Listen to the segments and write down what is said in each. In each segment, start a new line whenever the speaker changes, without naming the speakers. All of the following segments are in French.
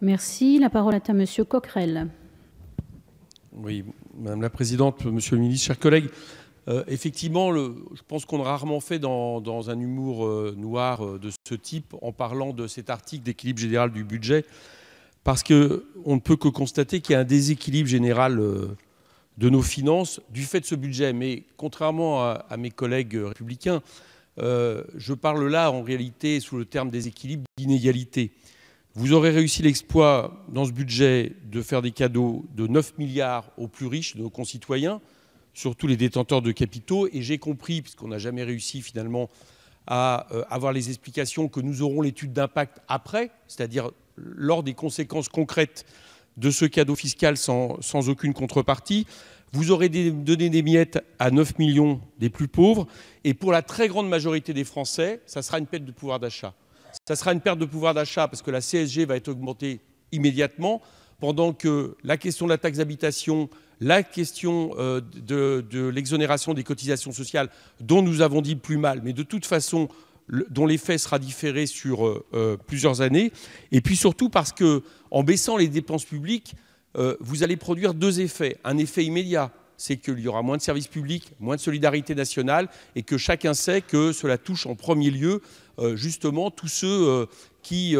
Merci. La parole est à Monsieur Coquerel.
Oui, Madame la Présidente, Monsieur le Ministre, chers collègues, effectivement, je pense qu'on a rarement fait dans un humour noir de ce type en parlant de cet article d'équilibre général du budget, parce qu'on ne peut que constater qu'il y a un déséquilibre général de nos finances du fait de ce budget. Mais contrairement à mes collègues républicains, je parle là en réalité sous le terme déséquilibre d'inégalité. Vous aurez réussi l'exploit dans ce budget de faire des cadeaux de 9 milliards aux plus riches de nos concitoyens, surtout les détenteurs de capitaux. Et j'ai compris, puisqu'on n'a jamais réussi finalement à avoir les explications, que nous aurons l'étude d'impact après, c'est-à-dire lors des conséquences concrètes de ce cadeau fiscal sans aucune contrepartie. Vous aurez donné des miettes à 9 millions des plus pauvres. Et pour la très grande majorité des Français, ça sera une perte de pouvoir d'achat. Ça sera une perte de pouvoir d'achat parce que la CSG va être augmentée immédiatement, pendant que la question de la taxe d'habitation, la question de l'exonération des cotisations sociales, dont nous avons dit plus mal, mais de toute façon, dont l'effet sera différé sur plusieurs années. Et puis surtout parce qu'en baissant les dépenses publiques, vous allez produire deux effets. Un effet immédiat, c'est qu'il y aura moins de services publics, moins de solidarité nationale, et que chacun sait que cela touche en premier lieu justement tous ceux qui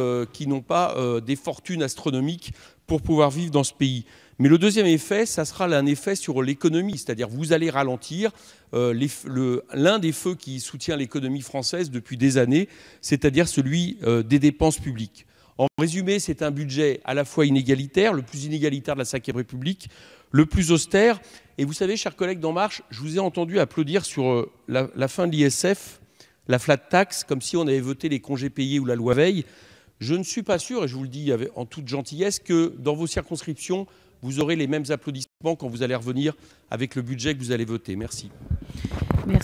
n'ont pas des fortunes astronomiques pour pouvoir vivre dans ce pays. Mais le deuxième effet, ça sera un effet sur l'économie, c'est-à-dire vous allez ralentir l'un des feux qui soutient l'économie française depuis des années, c'est-à-dire celui des dépenses publiques. En résumé, c'est un budget à la fois inégalitaire, le plus inégalitaire de la Ve République, le plus austère. Et vous savez, chers collègues d'En Marche, je vous ai entendu applaudir sur la fin de l'ISF, la flat tax, comme si on avait voté les congés payés ou la loi Veil. Je ne suis pas sûr, et je vous le dis en toute gentillesse, que dans vos circonscriptions, vous aurez les mêmes applaudissements quand vous allez revenir avec le budget que vous allez voter. Merci.
Merci.